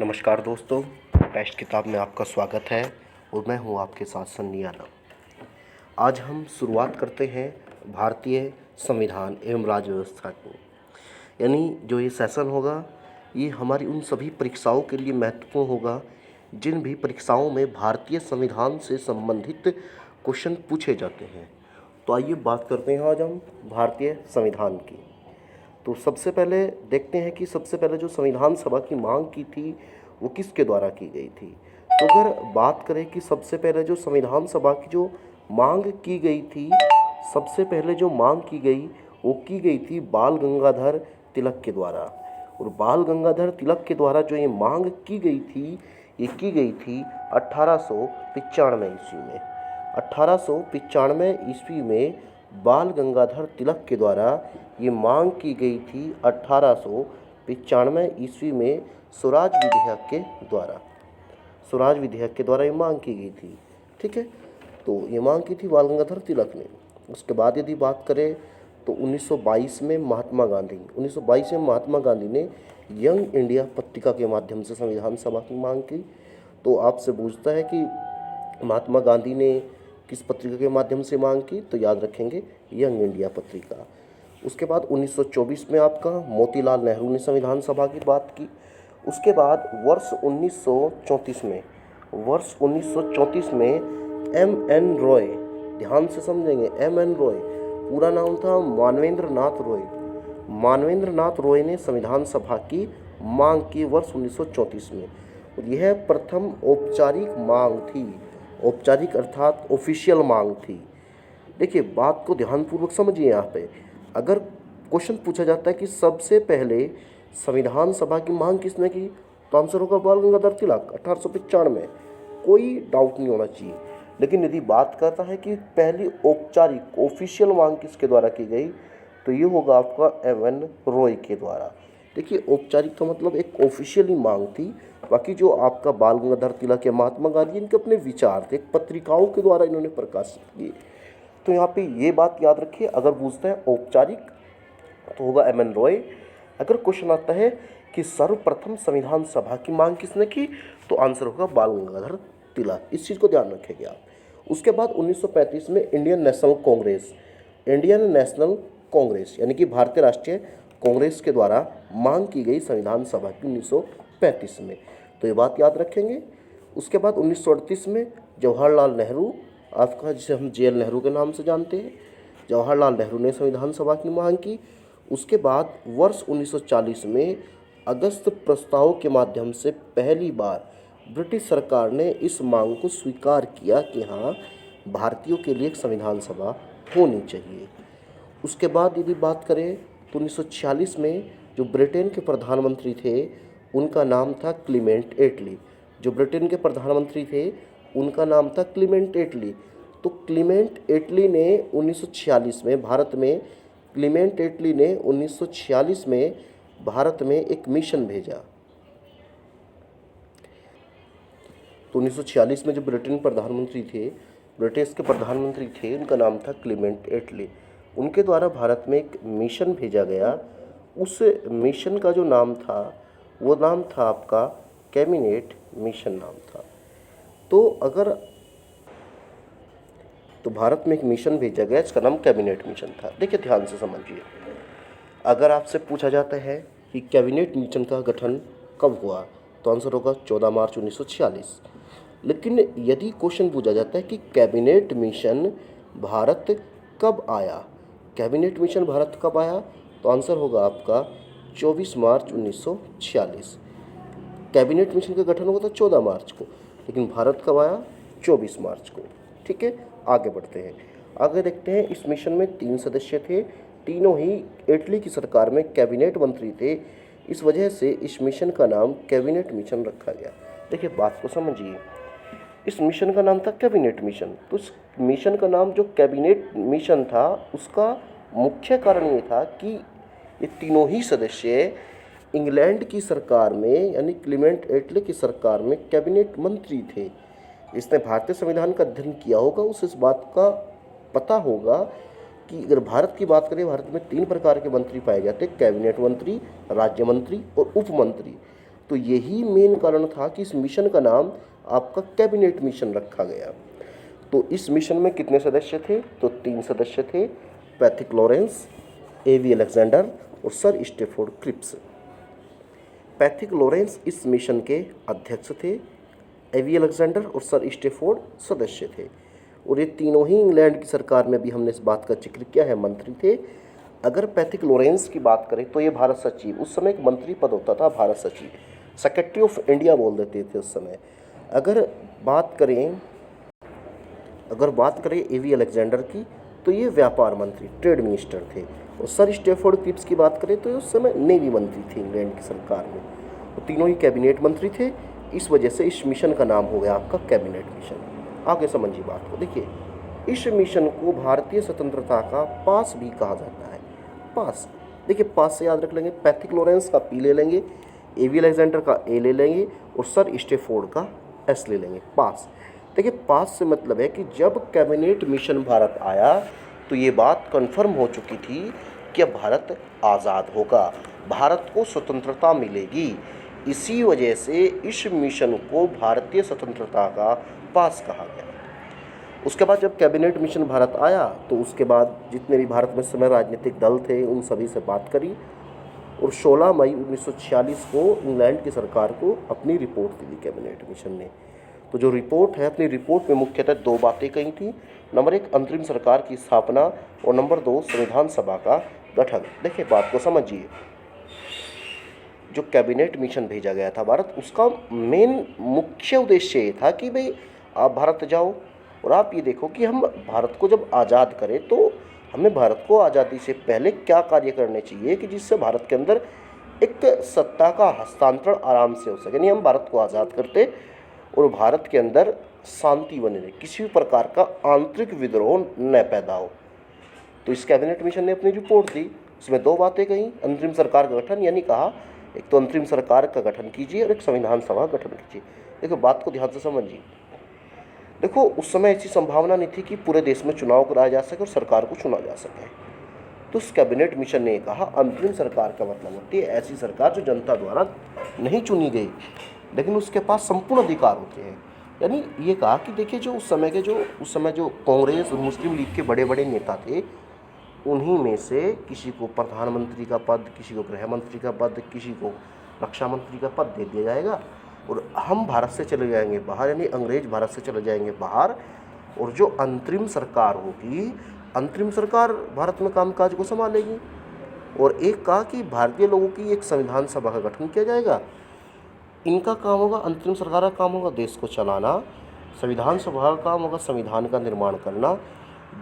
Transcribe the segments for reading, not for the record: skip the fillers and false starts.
नमस्कार दोस्तों, टेस्ट किताब में आपका स्वागत है और मैं हूं आपके साथ सन्नी आलम। आज हम शुरुआत करते हैं भारतीय संविधान एवं राज्य व्यवस्था की। यानी जो ये सेशन होगा ये हमारी उन सभी परीक्षाओं के लिए महत्वपूर्ण होगा जिन भी परीक्षाओं में भारतीय संविधान से संबंधित क्वेश्चन पूछे जाते हैं। तो आइए बात करते हैं आज हम भारतीय संविधान की। तो सबसे पहले देखते हैं कि सबसे पहले जो संविधान सभा की मांग की थी वो किसके द्वारा की गई थी। तो अगर बात करें कि सबसे पहले जो संविधान सभा की जो मांग की गई थी, सबसे पहले जो मांग की गई वो की गई थी बाल गंगाधर तिलक के द्वारा। और बाल गंगाधर तिलक के द्वारा जो ये मांग की गई थी ये की गई थी 1895 ईस्वी में। 1895 ईस्वी में बाल गंगाधर तिलक के द्वारा ये मांग की गई थी 1895 ईस्वी में स्वराज विधेयक के द्वारा। स्वराज विधेयक के द्वारा ये मांग की गई थी। ठीक है, तो ये मांग की थी बाल गंगाधर तिलक ने। उसके बाद यदि बात करें तो 1922 में महात्मा गांधी ने यंग इंडिया पत्रिका के माध्यम से संविधान सभा की मांग की। तो आपसे पूछता है कि महात्मा गांधी ने किस पत्रिका के माध्यम से मांग की, तो याद रखेंगे यंग इंडिया पत्रिका। उसके बाद 1924 में आपका मोतीलाल नेहरू ने संविधान सभा की बात की। उसके बाद वर्ष 1934 में M.N. रॉय, ध्यान से समझेंगे, M.N. रॉय, पूरा नाम था मानवेंद्र नाथ रॉय ने संविधान सभा की मांग की वर्ष 1934 में। और यह प्रथम औपचारिक मांग थी, औपचारिक अर्थात ऑफिशियल मांग थी। देखिए बात को ध्यानपूर्वक समझिए। यहाँ पे अगर क्वेश्चन पूछा जाता है कि सबसे पहले संविधान सभा की मांग किसने की, तो आंसर होगा बाल गंगाधर तिलक 1895। कोई डाउट नहीं होना चाहिए। लेकिन यदि बात करता है कि पहली औपचारिक ऑफिशियल मांग किसके द्वारा की गई, तो ये होगा आपका M.N. रॉय के द्वारा। देखिए औपचारिक का मतलब एक ऑफिशियली मांग थी, बाकी जो आपका बाल गंगाधर तिलक या महात्मा गांधी इनके अपने विचार थे, पत्रिकाओं के द्वारा इन्होंने प्रकाशित किए। तो यहाँ पे ये बात याद रखिए, अगर पूछता है औपचारिक तो होगा M.N. रॉय। अगर क्वेश्चन आता है कि सर्वप्रथम संविधान सभा की मांग किसने की, तो आंसर होगा बाल गंगाधर तिलक। इस चीज़ को ध्यान रखेंगे आप। उसके बाद 1935 में इंडियन नेशनल कांग्रेस यानी कि भारतीय राष्ट्रीय कांग्रेस के द्वारा मांग की गई संविधान सभा की 1935 में। तो ये बात याद रखेंगे। उसके बाद 1938 में जवाहरलाल नेहरू, आपका जिसे हम JL नेहरू के नाम से जानते हैं, जवाहरलाल नेहरू ने संविधान सभा की मांग की। उसके बाद वर्ष 1940 में अगस्त प्रस्ताव के माध्यम से पहली बार ब्रिटिश सरकार ने इस मांग को स्वीकार किया कि हाँ, भारतीयों के लिए एक संविधान सभा होनी चाहिए। उसके बाद यदि बात करें तो 1946 में जो ब्रिटेन के प्रधानमंत्री थे उनका नाम था क्लीमेंट एटली। जो ब्रिटेन के प्रधानमंत्री थे उनका नाम था क्लीमेंट एटली। तो क्लीमेंट एटली ने 1946 में भारत में एक मिशन भेजा। तो 1946 में जो ब्रिटेश के प्रधानमंत्री थे उनका नाम था क्लीमेंट एटली। उनके द्वारा भारत में एक मिशन भेजा गया। उस मिशन का जो नाम था वो नाम था आपका कैबिनेट मिशन नाम था। तो भारत में एक मिशन भेजा गया, इसका नाम कैबिनेट मिशन था। देखिए ध्यान से समझिए, अगर आपसे पूछा जाता है कि कैबिनेट मिशन का गठन कब हुआ, तो आंसर होगा 14 मार्च 1946। लेकिन यदि क्वेश्चन पूछा जाता है कि कैबिनेट मिशन भारत कब आया, तो आंसर होगा आपका 24 मार्च 1946। कैबिनेट मिशन का गठन हुआ था 14 मार्च को, लेकिन भारत कब आया, 24 मार्च को। ठीक है, आगे बढ़ते हैं। आगे देखते हैं, इस मिशन में 3 सदस्य थे, तीनों ही इटली की सरकार में कैबिनेट मंत्री थे। इस वजह से इस मिशन का नाम कैबिनेट मिशन रखा गया। देखिए बात को समझिए, इस मिशन का नाम था कैबिनेट मिशन। तो इस मिशन का नाम जो कैबिनेट मिशन था उसका मुख्य कारण ये था कि ये तीनों ही सदस्य इंग्लैंड की सरकार में यानी क्लीमेंट एटली की सरकार में कैबिनेट मंत्री थे। इसने भारतीय संविधान का अध्ययन किया होगा, उसे इस बात का पता होगा कि अगर भारत की बात करें, भारत में 3 प्रकार के मंत्री पाए जाते हैं, कैबिनेट मंत्री, राज्य मंत्री और उप मंत्री। तो यही मेन कारण था कि इस मिशन का नाम आपका कैबिनेट मिशन रखा गया। तो इस मिशन में कितने सदस्य थे? तो 3 सदस्य थे, पैथिक लॉरेंस, एवी अलेक्जेंडर और Sir Stafford Cripps. Pethick Lawrence इस मिशन के अध्यक्ष थे, एवी अलेक्जेंडर और सर स्टेफोर्ड सदस्य थे, और ये तीनों ही इंग्लैंड की सरकार में भी हमने इस बात का जिक्र किया है मंत्री थे। अगर पैथिक लॉरेंस की बात करें तो ये भारत सचिव, उस समय एक मंत्री पद होता था भारत सचिव, सेक्रेटरी ऑफ इंडिया बोल देते थे उस समय। अगर बात करें एवी अलेक्जेंडर की तो ये व्यापार मंत्री, ट्रेड मिनिस्टर थे। और सर स्टेफोर्ड क्रिप्स की बात करें तो उस समय नेवी मंत्री थे इंग्लैंड की सरकार में। तो तीनों ही कैबिनेट मंत्री थे, इस वजह से इस मिशन का नाम हो गया आपका कैबिनेट मिशन। आगे समझिए बात को। देखिए, इस मिशन को भारतीय स्वतंत्रता का पास भी कहा जाता है। पास, देखिए पास से याद रख लेंगे, पैथिक लॉरेंस का पी ले लेंगे, एवी अलेक्जेंडर का ए ले लेंगे और सर स्टेफोर्ड का एस ले लेंगे, पास। देखिए पास से मतलब है कि जब कैबिनेट मिशन भारत आया तो ये बात कंफर्म हो चुकी थी कि अब भारत आज़ाद होगा, भारत को स्वतंत्रता मिलेगी। इसी वजह से इस मिशन को भारतीय स्वतंत्रता का पास कहा गया। उसके बाद जब कैबिनेट मिशन भारत आया तो उसके बाद जितने भी भारत में समय राजनीतिक दल थे उन सभी से बात करी और 16 मई 1946 को इंग्लैंड की सरकार को अपनी रिपोर्ट दी कैबिनेट मिशन ने। तो जो रिपोर्ट है, अपनी रिपोर्ट में मुख्यतः 2 बातें कही थी। नंबर 1 अंतरिम सरकार की स्थापना और नंबर 2 संविधान सभा का गठन। देखिए बात को समझिए, जो कैबिनेट मिशन भेजा गया था भारत, उसका मेन मुख्य उद्देश्य ये था कि भाई आप भारत जाओ और आप ये देखो कि हम भारत को जब आज़ाद करें तो हमें भारत को आज़ादी से पहले क्या कार्य करने चाहिए कि जिससे भारत के अंदर एक सत्ता का हस्तांतरण आराम से हो सके। यानी हम भारत को आज़ाद करते और भारत के अंदर शांति बने रहे, किसी भी प्रकार का आंतरिक विद्रोह न पैदा हो। तो इस कैबिनेट मिशन ने अपनी रिपोर्ट दी, उसमें 2 बातें कही, अंतरिम सरकार का गठन, यानी कहा एक तो अंतरिम सरकार का गठन कीजिए और एक संविधान सभा का गठन कीजिए। देखो बात को ध्यान से समझिए। देखो उस समय ऐसी संभावना नहीं थी कि पूरे देश में चुनाव कराया जा सके और सरकार को चुना जा सके। तो इस कैबिनेट मिशन ने कहा अंतरिम सरकार का मतलब होती है ऐसी सरकार जो जनता द्वारा नहीं चुनी गई लेकिन उसके पास संपूर्ण अधिकार होते हैं। यानी ये कहा कि देखिए जो उस समय जो कांग्रेस और मुस्लिम लीग के बड़े बड़े नेता थे, उन्हीं में से किसी को प्रधानमंत्री का पद, किसी को गृह मंत्री का पद, किसी को रक्षा मंत्री का पद दे दिया जाएगा और हम भारत से चले जाएंगे बाहर, यानी अंग्रेज भारत से चले जाएंगे बाहर। और जो अंतरिम सरकार होगी, अंतरिम सरकार भारत में कामकाज को संभालेगी। और एक कहा कि भारतीय लोगों की एक संविधान सभा का गठन किया जाएगा। इनका काम होगा, अंतरिम सरकार का काम होगा देश को चलाना, संविधान सभा का काम होगा संविधान का निर्माण करना।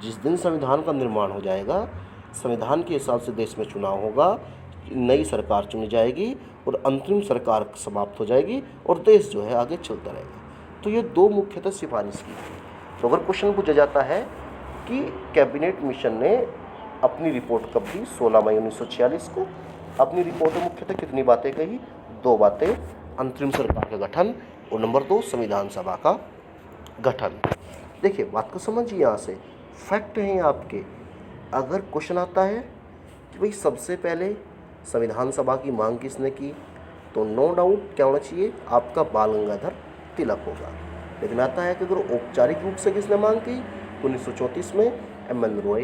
जिस दिन संविधान का निर्माण हो जाएगा, संविधान के हिसाब से देश में चुनाव होगा, नई सरकार चुनी जाएगी और अंतरिम सरकार समाप्त हो जाएगी और देश जो है आगे चलता रहेगा। तो ये 2 मुख्यतः सिफारिश की। तो अगर क्वेश्चन पूछा जाता है कि कैबिनेट मिशन ने अपनी रिपोर्ट कब दी, 16 मई 1946 को। अपनी रिपोर्ट में मुख्यतः कितनी बातें कही? 2 बातें, अंतरिम सरकार का गठन और नंबर 2 संविधान सभा का गठन। देखिए बात को समझिए, यहाँ से फैक्ट हैं आपके। अगर क्वेश्चन आता है कि भाई सबसे पहले संविधान सभा की मांग किसने की, तो नो डाउट क्या होना चाहिए, आपका बाल गंगाधर तिलक होगा। लेकिन आता है कि अगर औपचारिक रूप से किसने मांग की, तो 1934 में M.N.. Roy.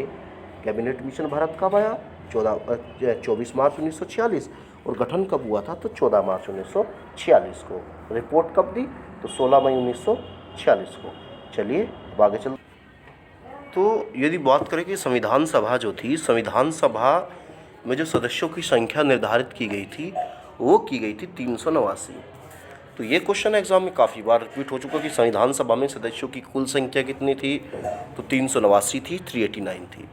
Cabinet mission Bharat कब आया? 24 मार्च 1946 और गठन कब हुआ था? तो 14 मार्च 1946 को। रिपोर्ट कब दी? तो 16 मई 1946 को। चलिए अब आगे चलते। तो यदि बात करें कि संविधान सभा जो थी, संविधान सभा में जो सदस्यों की संख्या निर्धारित की गई थी वो की गई थी 389। तो ये क्वेश्चन एग्जाम में काफ़ी बार रिपीट हो चुका कि संविधान सभा में सदस्यों की कुल संख्या कितनी थी, तो 389 थी, 389 थी।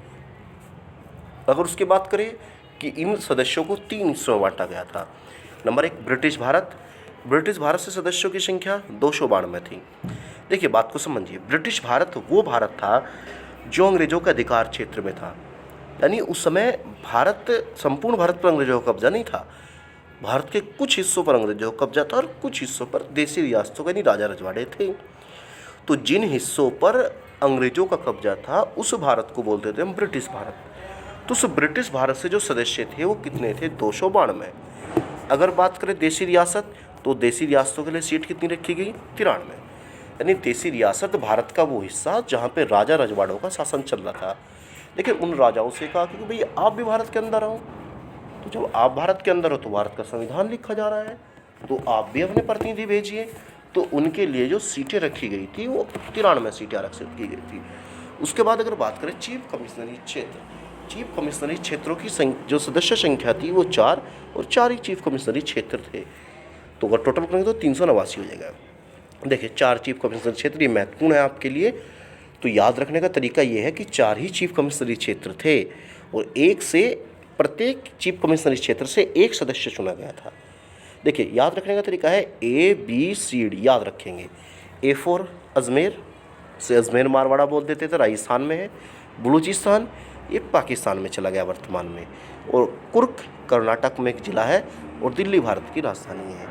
अगर उसकी बात करें कि इन सदस्यों को 3 हिस्सों में बांटा गया था। नंबर 1 ब्रिटिश भारत से सदस्यों की संख्या 292 थी। देखिए बात को समझिए, ब्रिटिश भारत वो भारत था जो अंग्रेजों के अधिकार क्षेत्र में था। यानी उस समय भारत, संपूर्ण भारत पर अंग्रेजों का कब्जा नहीं था, भारत के कुछ हिस्सों पर अंग्रेजों का कब्जा था और कुछ हिस्सों पर देसी रियासतों के यानी राजा रजवाड़े थे। तो जिन हिस्सों पर अंग्रेजों का कब्जा था उस भारत को बोलते थे हम ब्रिटिश भारत। तो उस ब्रिटिश भारत से जो सदस्य थे वो कितने थे? 292। अगर बात करें देसी रियासत, तो देसी रियासतों के लिए सीट कितनी रखी गई? 93। यानी देसी रियासत भारत का वो हिस्सा जहाँ पे राजा रजवाड़ों का शासन चल रहा था। लेकिन उन राजाओं से कहा कि भाई आप भी भारत के अंदर आओ। तो जब आप भारत के अंदर हो तो भारत का संविधान लिखा जा रहा है, तो आप भी अपने प्रतिनिधि भेजिए। तो उनके लिए जो सीटें रखी गई थी वो 93 सीटें आरक्षित की गई थी। उसके बाद अगर बात करें चीफ कमिश्नरी क्षेत्र, चीफ कमिश्नरी क्षेत्रों की जो सदस्य संख्या थी वो 4 और 4 ही चीफ कमिश्नरी क्षेत्र थे। तो अगर टोटल करेंगे तो 389 हो जाएगा। देखिए 4 चीफ कमिश्नरी क्षेत्र, ये महत्वपूर्ण है आपके लिए। तो याद रखने का तरीका ये है कि 4 ही चीफ कमिश्नरी क्षेत्र थे और एक से प्रत्येक चीफ कमिश्नरी क्षेत्र से एक सदस्य चुना गया था। देखिए याद रखने का तरीका है ABCD याद रखेंगे। A फॉर अजमेर, से अजमेर मारवाड़ा बोल देते थे, राजस्थान में है। बलूचिस्तान ये पाकिस्तान में चला गया वर्तमान में। और कुर्क कर्नाटक में एक ज़िला है और दिल्ली भारत की राजधानी है।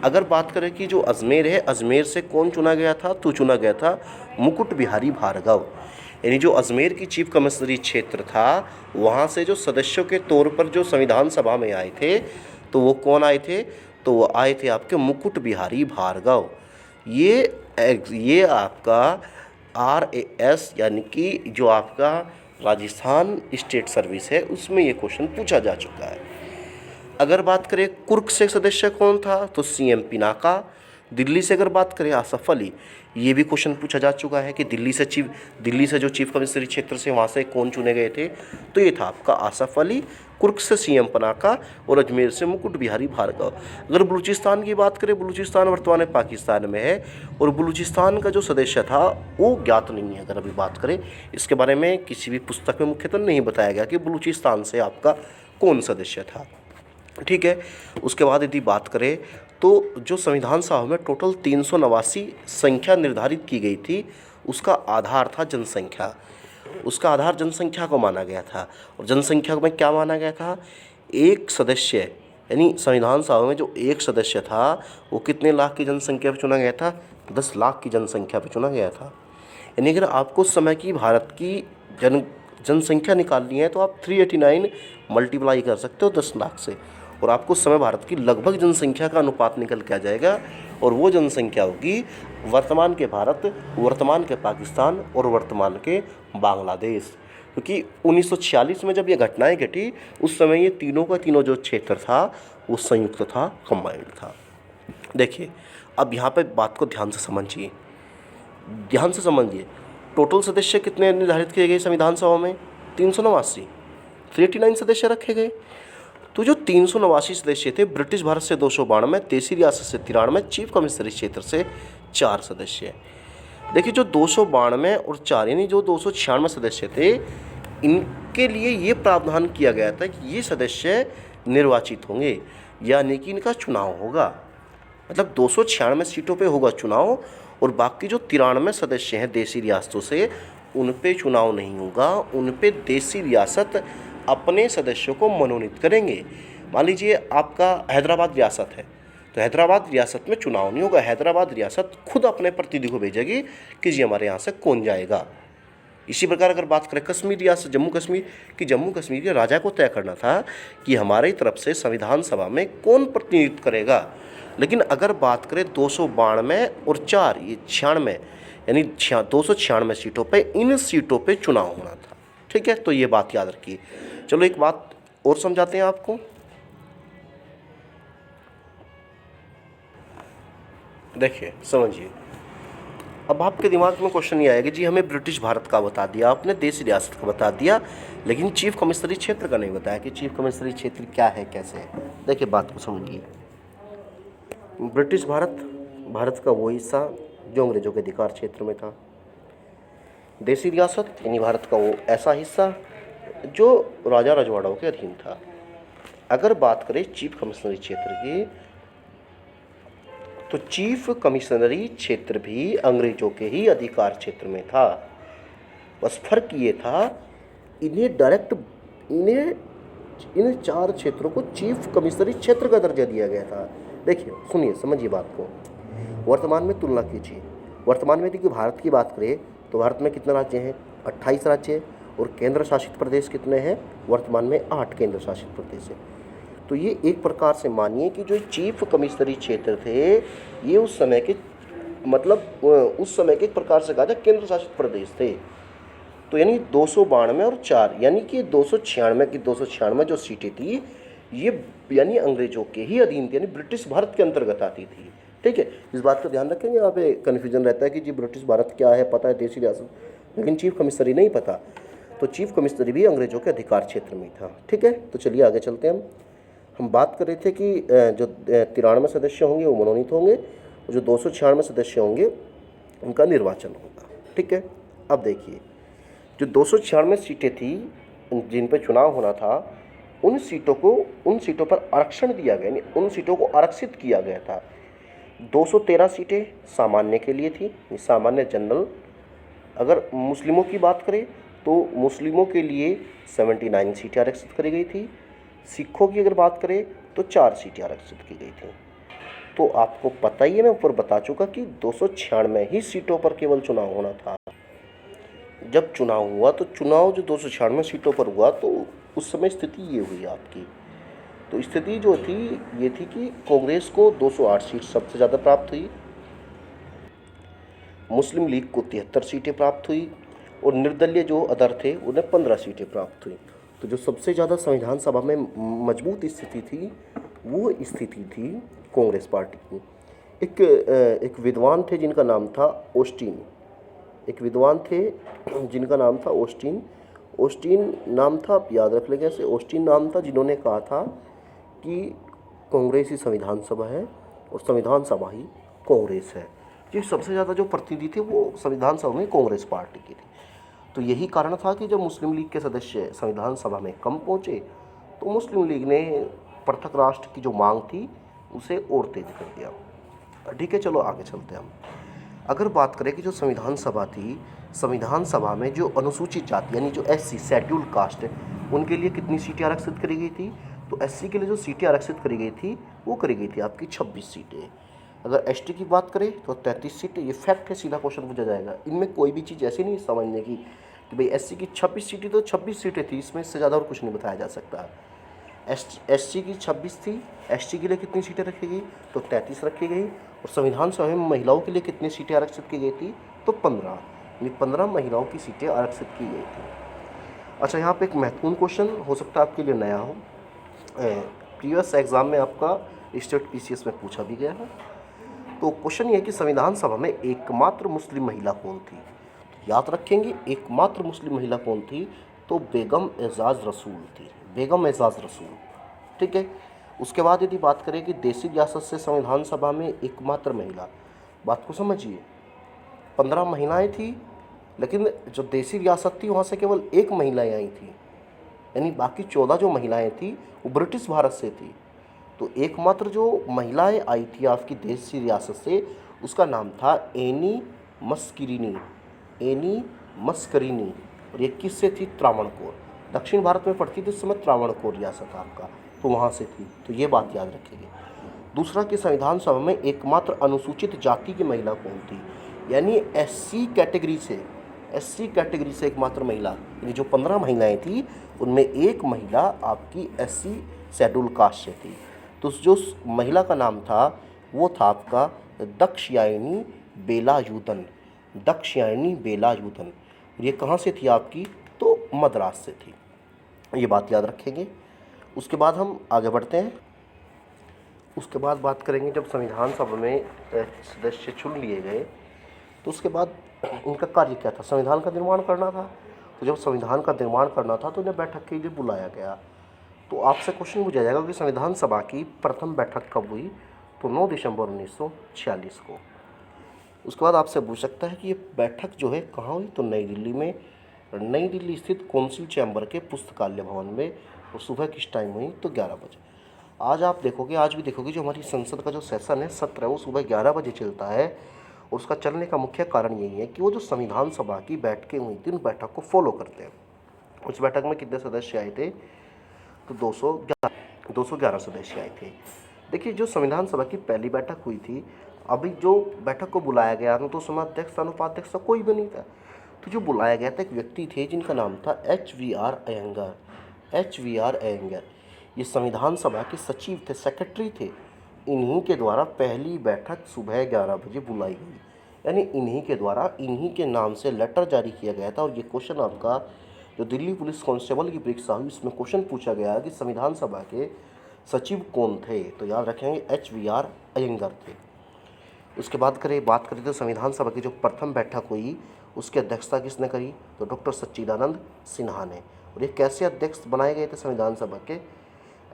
अगर बात करें कि जो अजमेर है, अजमेर से कौन चुना गया था? तो चुना गया था मुकुट बिहारी भार्गव। यानी जो अजमेर की चीफ कमिश्नरी क्षेत्र था, वहाँ से जो सदस्यों के तौर पर जो संविधान सभा में आए थे, तो वो कौन आए थे? तो वो आए थे आपके मुकुट बिहारी भार्गव। ये आपका RAS यानी कि जो आपका राजस्थान स्टेट सर्विस है उसमें ये क्वेश्चन पूछा जा चुका है। अगर बात करें कुर्क से सदस्य कौन था? तो CM पिनाका। दिल्ली से अगर बात करें आसफ अली, ये भी क्वेश्चन पूछा जा चुका है कि दिल्ली से जो चीफ कमिश्नरी क्षेत्र से वहाँ से कौन चुने गए थे? तो ये था आपका आसफ अली। कुर्क से CM पिनाका और अजमेर से मुकुट बिहारी भार्गव। अगर बलूचिस्तान की बात करें, बलूचिस्तान वर्तमान में पाकिस्तान में है और बलूचिस्तान का जो सदस्य था वो ज्ञात नहीं है। अगर अभी बात करें इसके बारे में, किसी भी पुस्तक में मुख्यतः नहीं बताया गया कि बलूचिस्तान से आपका कौन सदस्य था। ठीक है। उसके बाद यदि बात करें तो जो संविधान सभा में टोटल 389 संख्या निर्धारित की गई थी, उसका आधार था जनसंख्या। उसका आधार जनसंख्या को माना गया था। और जनसंख्या में क्या माना गया था? एक सदस्य, यानी संविधान सभा में जो एक सदस्य था वो कितने लाख की जनसंख्या पर चुना गया था? 10 लाख की जनसंख्या पर चुना गया था। यानी अगर आपको उस समय की भारत की जनसंख्या निकालनी है तो आप 389 मल्टीप्लाई कर सकते हो 10 लाख से, और आपको उस समय भारत की लगभग जनसंख्या का अनुपात निकल के आ जाएगा। और वो जनसंख्या होगी वर्तमान के भारत, वर्तमान के पाकिस्तान और वर्तमान के बांग्लादेश। क्योंकि 1946 में जब ये घटनाएं घटी उस समय ये तीनों का तीनों जो क्षेत्र था वो संयुक्त था, कंबाइंड था। देखिए अब यहाँ पे बात को ध्यान से समझिए। टोटल सदस्य कितने निर्धारित किए गए संविधान सभा में? 389 सदस्य रखे गए। तो जो 389 सदस्य थे, ब्रिटिश भारत से 292, देसी रियासत से 93, चीफ कमिश्नरी क्षेत्र से 4 सदस्य। देखिए जो 292 और 4 यानी जो 296 सदस्य थे, इनके लिए ये प्रावधान किया गया था कि ये सदस्य निर्वाचित होंगे, यानी कि इनका चुनाव होगा। मतलब 296 सीटों पे होगा चुनाव और बाकी जो 93 सदस्य हैं देसी रियासतों से, उन पे चुनाव नहीं होगा। उन पे देसी रियासत अपने सदस्यों को मनोनीत करेंगे। मान लीजिए आपका हैदराबाद रियासत है, तो हैदराबाद रियासत में चुनाव नहीं होगा। हैदराबाद रियासत खुद अपने प्रतिनिधि को भेजेगी कि जी हमारे यहाँ से कौन जाएगा। इसी प्रकार अगर बात करें कश्मीर रियासत, जम्मू कश्मीर के राजा को तय करना था कि हमारी तरफ से संविधान सभा में कौन प्रतिनिधित्व करेगा। लेकिन अगर बात करें 292 और 4 ये 96, यानी 296 सीटों पे, इन सीटों पे चुनाव होना था। ठीक है, तो ये बात याद रखिए। चलो एक बात और समझाते हैं आपको। देखिए समझिए, अब आपके दिमाग में क्वेश्चन ये आएगा जी हमें ब्रिटिश भारत का बता दिया आपने, देसी रियासत का बता दिया, लेकिन चीफ कमिश्नरी क्षेत्र का नहीं बताया कि चीफ कमिश्नरी क्षेत्र क्या है, कैसे है। देखिए बात को समझिए। ब्रिटिश भारत का वो हिस्सा जो अंग्रेजों के अधिकार क्षेत्र में था। देसी रियासत यानी भारत का वो ऐसा हिस्सा जो राजा रजवाड़ों के अधीन था। अगर बात करें चीफ कमिश्नरी क्षेत्र की, तो चीफ कमिश्नरी क्षेत्र भी अंग्रेजों के ही अधिकार क्षेत्र में था। बस फर्क ये था इन 4 क्षेत्रों को चीफ कमिश्नरी क्षेत्र का दर्जा दिया गया था। देखिए सुनिए, समझिए बात को। वर्तमान में तुलना कीजिए। वर्तमान में यदि भारत की बात करें तो भारत में कितने राज्य हैं? 28 राज्य, और केंद्र शासित प्रदेश कितने हैं? वर्तमान में 8 केंद्र शासित प्रदेश है। तो ये एक प्रकार से मानिए कि जो चीफ कमिश्नरी क्षेत्र थे, ये उस समय के मतलब उस समय के एक प्रकार से कहा जाए केंद्र शासित प्रदेश थे। तो यानी 292 और 4 यानी कि 296 की 296 जो सीटें थी, ये यानी अंग्रेजों के ही अधीन थी, यानी ब्रिटिश भारत के अंतर्गत आती थी। ठीक है, इस बात का ध्यान रखेंगे। यहाँ पे कन्फ्यूजन रहता है कि जी ब्रिटिश भारत क्या है, पता है देसी रियासत, लेकिन चीफ कमिश्नरी नहीं पता। तो चीफ कमिश्नरी भी अंग्रेजों के अधिकार क्षेत्र में था। ठीक है, तो चलिए आगे चलते हैं। हम बात कर रहे थे कि जो 93 सदस्य होंगे वो मनोनीत होंगे, और जो 296 सदस्य होंगे उनका निर्वाचन होगा। ठीक है, अब देखिए जो 296 सीटें थी जिन पर चुनाव होना था, उन सीटों पर आरक्षण दिया गया, यानी उन सीटों को आरक्षित किया गया था। 213 सीटें सामान्य के लिए थी, सामान्य जनरल। अगर मुस्लिमों की बात करें तो मुस्लिमों के लिए 79 सीटें आरक्षित करी गई थी। सिखों की अगर बात करें तो 4 सीटें आरक्षित की गई थी। तो आपको पता ही है, मैं ऊपर बता चुका कि 296 ही सीटों पर केवल चुनाव होना था। जब चुनाव हुआ तो चुनाव जो 296 सीटों पर हुआ, तो उस समय स्थिति ये हुई आपकी। तो स्थिति जो थी ये थी कि कांग्रेस को 208 सीट सबसे ज़्यादा प्राप्त हुई, मुस्लिम लीग को 73 सीटें प्राप्त हुई, और निर्दलीय जो अदर थे उन्हें 15 सीटें प्राप्त हुई। तो जो सबसे ज़्यादा संविधान सभा में मजबूत स्थिति थी, वो स्थिति थी कांग्रेस पार्टी की। एक विद्वान थे जिनका नाम था ऑस्टिन। ऑस्टिन नाम था, आप याद रख लेंगे ऐसे, ऑस्टिन नाम था, जिन्होंने कहा था कि कांग्रेस ही संविधान सभा है और संविधान सभा ही कांग्रेस है। ये सबसे ज़्यादा जो प्रतिनिधि थे वो संविधान सभा में कांग्रेस पार्टी के थे। तो यही कारण था कि जब मुस्लिम लीग के सदस्य संविधान सभा में कम पहुँचे, तो मुस्लिम लीग ने पृथक राष्ट्र की जो मांग थी उसे और तेज कर दिया। ठीक है, चलो आगे चलते हैं हम। अगर बात करें कि जो संविधान सभा थी, संविधान सभा में जो अनुसूचित जाति यानी जो SC शेड्यूल कास्ट है, उनके लिए कितनी सीटें आरक्षित करी गई थी? तो SC के लिए जो सीटें आरक्षित करी गई थी वो करी गई थी आपकी 26 सीटें। अगर ST की बात करें तो 33 सीटें। ये फैक्ट है, सीधा क्वेश्चन पूछा जाएगा। इनमें कोई भी चीज़ ऐसी नहीं समझने की कि भाई SC की 26 सीटें तो 26 सीटें थी, इसमें इससे ज़्यादा और कुछ नहीं बताया जा सकता। SC की 26 थी, ST के लिए कितनी सीटें रखी गई? तो 33 रखी गई। और संविधान सभा में महिलाओं के लिए कितनी सीटें आरक्षित की गई थी? तो 15, यानी 15 महिलाओं की सीटें आरक्षित की गई थी। अच्छा, यहाँ पे एक महत्वपूर्ण क्वेश्चन हो सकता है आपके लिए नया हो, प्रीवियस एग्जाम में आपका स्टेट PCS में पूछा भी गया है। तो क्वेश्चन ये है कि संविधान सभा में एकमात्र मुस्लिम महिला कौन थी? याद रखेंगे, एकमात्र मुस्लिम महिला कौन थी? तो बेगम एजाज रसूल थी, बेगम एजाज रसूल। ठीक है, उसके बाद यदि बात करें कि देसी रियासत से संविधान सभा में एकमात्र महिला, बात को समझिए, 15 महिलाएं थी, लेकिन जो देसी रियासत थी वहाँ से केवल एक महिला आई थी, यानी बाकी 14 जो महिलाएं थी वो ब्रिटिश भारत से थी। तो एकमात्र जो महिलाएं आई थी आपकी देसी रियासत से, उसका नाम था एनी मस्करीनी, और ये किससे थी? त्रावणकोर। दक्षिण भारत में पड़ती थी उस समय त्रावणकोर रियासत आपका, तो वहाँ से थी। तो ये बात याद रखिएगा। दूसरा कि संविधान सभा में एकमात्र अनुसूचित जाति की महिला कौन थी? यानी SC कैटेगरी से एकमात्र महिला, यानी जो 15 महिलाएं थी उनमें एक महिला आपकी SC शेड्यूल कास्ट से थी। तो जो महिला का नाम था वो था आपका दक्षयायनी बेलायुधन। ये कहाँ से थी आपकी? तो मद्रास से थी। ये बात याद रखेंगे। उसके बाद हम आगे बढ़ते हैं। उसके बाद बात करेंगे जब संविधान सभा में सदस्य चुन लिए गए तो उसके बाद उनका कार्य क्या था? संविधान का निर्माण करना था। तो जब संविधान का निर्माण करना था तो उन्हें बैठक के लिए बुलाया गया। तो आपसे क्वेश्चन पूछा जाएगा कि संविधान सभा की प्रथम बैठक कब हुई? तो 9 दिसंबर 1946 को। उसके बाद आपसे पूछ सकता है कि ये बैठक जो है कहाँ हुई? तो नई दिल्ली में, नई दिल्ली स्थित कौंसिल चैम्बर के पुस्तकालय भवन में। और सुबह किस टाइम हुई? तो 11 बजे। आज भी देखोगे जो हमारी संसद का जो सेशन है, सत्र है, वो सुबह 11 बजे चलता है। और उसका चलने का मुख्य कारण यही है कि वो जो संविधान सभा की बैठकें हुई थी उन बैठक को फॉलो करते हैं। उस बैठक में कितने सदस्य आए थे? तो 211 सदस्य आए थे। देखिए, जो संविधान सभा की पहली बैठक हुई थी, अभी जो बैठक को बुलाया गया था तो उसमें अध्यक्ष अनुपाध्यक्ष कोई भी नहीं था। तो जो बुलाया गया था एक व्यक्ति थे जिनका नाम था HVR अयंगर। ये संविधान सभा के सचिव थे, सेक्रेटरी थे। इन्हीं के द्वारा पहली बैठक सुबह 11 बजे बुलाई गई, यानी इन्हीं के द्वारा इन्हीं के नाम से लेटर जारी किया गया था। और ये क्वेश्चन आपका जो दिल्ली पुलिस कांस्टेबल की परीक्षा हुई इसमें क्वेश्चन पूछा गया कि संविधान सभा के सचिव कौन थे, तो याद रखेंगे HVR अयंगर थे। उसके बात करें तो संविधान सभा की जो प्रथम बैठक हुई उसकी अध्यक्षता किसने करी, तो डॉक्टर सच्चिदानंद सिन्हा ने। और ये कैसे अध्यक्ष बनाए गए थे संविधान सभा के,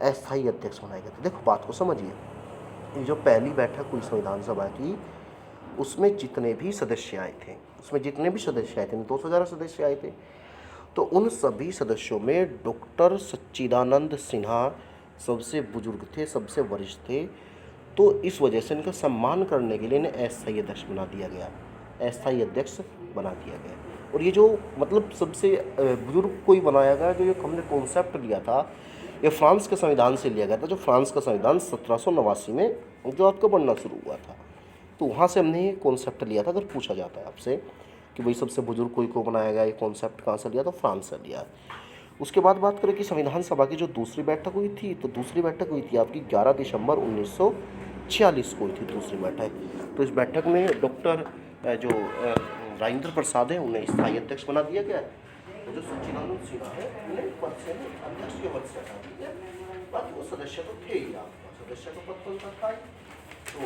अस्थायी अध्यक्ष बनाए गए थे। देखो बात को समझिए, ये जो पहली बैठक हुई संविधान सभा की उसमें जितने भी सदस्य आए थे, 211 सदस्य आए थे, तो उन सभी सदस्यों में डॉक्टर सच्चिदानंद सिन्हा सबसे बुजुर्ग थे, सबसे वरिष्ठ थे। तो इस वजह से इनका सम्मान करने के लिए इन्हें अस्थायी अध्यक्ष बना दिया गया, अस्थायी अध्यक्ष बना दिया गया। और ये जो मतलब सबसे बुजुर्ग को ही बनाया गया, जो ये हमने कॉन्सेप्ट लिया था ये फ्रांस के संविधान से लिया गया था, जो फ्रांस का संविधान 1789 में जो आपका बनना शुरू हुआ था, तो वहाँ से हमने ये कॉन्सेप्ट लिया था। अगर पूछा जाता है आपसे कि भाई सबसे बुजुर्ग कोई को बनाया गया, ये कॉन्सेप्ट कहाँ से लिया, तो फ्रांस से लिया। उसके बाद बात करें कि संविधान सभा की जो दूसरी बैठक हुई थी, तो दूसरी बैठक हुई थी आपकी 11 दिसंबर 1946 को हुई थी दूसरी बैठक। तो इस बैठक में डॉक्टर जो राजेंद्र प्रसाद है उन्हें स्थायी अध्यक्ष बना दिया गया, जो सच्चिदानंद सिन्हा है उन्हें पद से अध्यक्ष के पद से हटा दिया। बाकी वो सदस्य तो थे ही, आपका सदस्य का पद कौन था। तो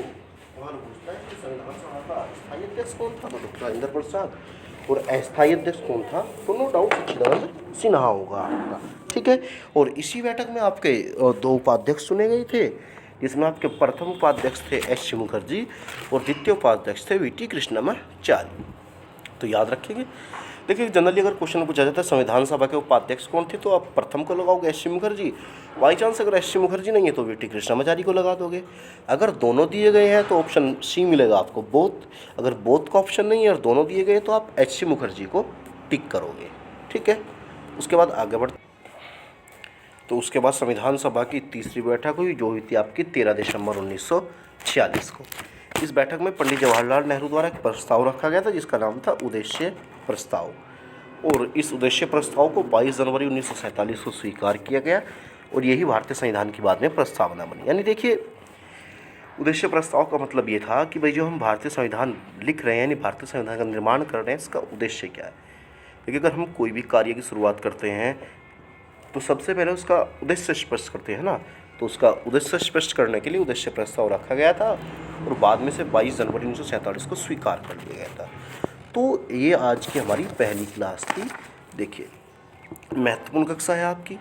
वहाँ पूछता है कि संविधान सभा का स्थायी अध्यक्ष कौन था, तो डॉक्टर राजेंद्र प्रसाद, और अस्थायी अध्यक्ष कौन था, तो नो डाउट सच्चिदानंद सिन्हा होगा आपका, ठीक है। और इसी बैठक में आपके 2 उपाध्यक्ष चुने गए थे, जिसमें आपके प्रथम उपाध्यक्ष थे HC मुखर्जी और द्वितीय उपाध्यक्ष थे VT कृष्णमाचार्य। तो याद रखिएगा। देखिए जनरली अगर क्वेश्चन पूछा जाता है संविधान सभा के उपाध्यक्ष कौन थे, तो आप प्रथम को लगाओगे HC मुखर्जी, बाई चांस अगर HC मुखर्जी नहीं है तो VT कृष्णमाचारी को लगा दोगे। अगर दोनों दिए गए हैं तो ऑप्शन C मिलेगा आपको, बोथ। अगर बोथ का ऑप्शन नहीं है और दोनों दिए गए तो आप HC मुखर्जी को टिक करोगे, ठीक है। उसके बाद आगे बढ़, तो उसके बाद संविधान सभा की तीसरी बैठक हुई, जो हुई थी आपकी 13 दिसंबर 1946 को। इस बैठक में पंडित जवाहरलाल नेहरू द्वारा एक प्रस्ताव रखा गया था जिसका नाम था उद्देश्य प्रस्ताव, और इस उद्देश्य प्रस्ताव को 22 जनवरी 1947 को स्वीकार किया गया, और यही भारतीय संविधान की बाद में प्रस्तावना बनी। यानी देखिए उद्देश्य प्रस्ताव का मतलब ये था कि भाई जो हम भारतीय संविधान लिख रहे हैं, यानी भारतीय संविधान का निर्माण कर रहे हैं, इसका उद्देश्य क्या है। क्योंकि अगर हम कोई भी कार्य की शुरुआत करते हैं तो सबसे पहले उसका उद्देश्य स्पष्ट करते हैं ना, तो उसका उद्देश्य स्पष्ट करने के लिए उद्देश्य प्रस्ताव रखा गया था, और बाद में से 22 जनवरी 1947 को स्वीकार कर लिया गया था। तो ये आज की हमारी पहली क्लास थी। देखिए महत्वपूर्ण कक्षा है आपकी,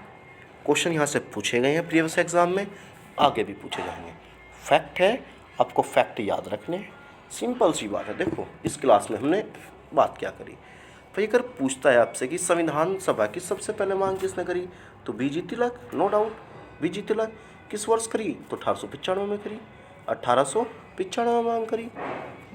क्वेश्चन यहाँ से पूछे गए हैं प्रीवियस एग्जाम में, आगे भी पूछे जाएंगे। फैक्ट है, आपको फैक्ट याद रखने, सिंपल सी बात है। देखो इस क्लास में हमने बात क्या करी, भाई अगर पूछता है आपसे कि संविधान सभा की सबसे पहले मांग किसने करी, तो BG तिलक, नो डाउट BG तिलक। किस वर्ष करी, तो 1895 में करी, 1895 में मांग करी,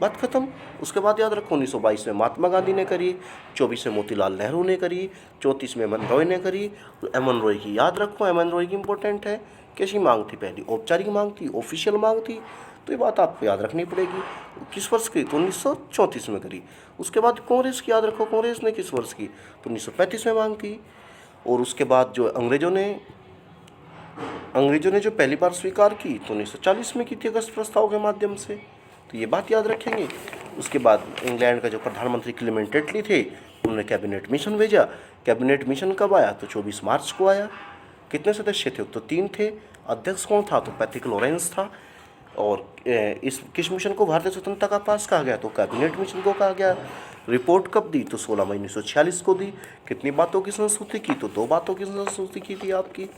बात खत्म। उसके बाद याद रखो 1922 में महात्मा गांधी ने करी, 24 में मोतीलाल नेहरू ने करी, 34 में एमएन रॉय ने करी। एमएन रॉय की याद रखो, एमएन रॉय की इंपॉर्टेंट है। कैसी मांग थी, पहली औपचारिक मांग थी, ऑफिशियल मांग थी, तो ये बात आपको याद रखनी पड़ेगी। किस वर्ष की, तो 1934 में करी। उसके बाद कांग्रेस की याद रखो, कांग्रेस ने किस वर्ष की, तो 1935 में मांग की। और उसके बाद जो अंग्रेजों ने जो पहली बार स्वीकार की तो 1940 में की थी, अगस्त प्रस्ताव के माध्यम से, तो ये बात याद रखेंगे। उसके बाद इंग्लैंड का जो प्रधानमंत्री क्लेमेंट एटली थे उन्होंने कैबिनेट मिशन भेजा। कैबिनेट मिशन कब आया, तो 24 मार्च को आया। कितने सदस्य थे, तो 3 थे। अध्यक्ष कौन था, तो पैट्रिक लॉरेंस था। और किस मिशन को भारतीय स्वतंत्रता का पास कहा गया, तो कैबिनेट मिशन को कहा गया। रिपोर्ट कब दी, तो 16 मई 1946 को दी। कितनी बातों की संस्तुति की, तो 2 बातों की संस्तुति की थी आपकी।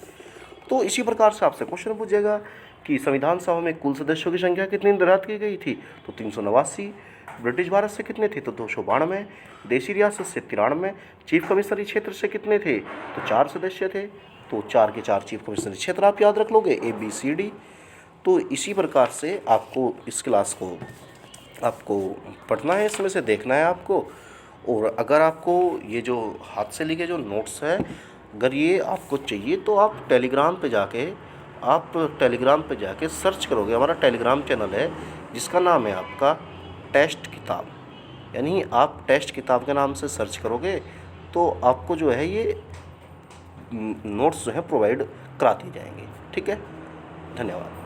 तो इसी प्रकार से आपसे क्वेश्चन पूछेगा कि संविधान सभा में कुल सदस्यों की संख्या कितनी निर्धारित की गई थी, तो 389। ब्रिटिश भारत से कितने थे, तो 292। देशी रियासत से 93। चीफ कमिश्नरी क्षेत्र से कितने थे, तो 4 सदस्य थे। तो 4 के 4 चीफ कमिश्नरी क्षेत्र आप याद रख लोगे, ABCD। तो इसी प्रकार से आपको इस क्लास को आपको पढ़ना है, इसमें से देखना है आपको। और अगर आपको ये जो हाथ से लिखे जो नोट्स है, अगर ये आपको चाहिए तो आप टेलीग्राम पे जाके सर्च करोगे। हमारा टेलीग्राम चैनल है जिसका नाम है आपका टेस्ट किताब, यानी आप टेस्ट किताब के नाम से सर्च करोगे तो आपको जो है ये नोट्स जो है प्रोवाइड करा दिए जाएंगे। ठीक है, धन्यवाद।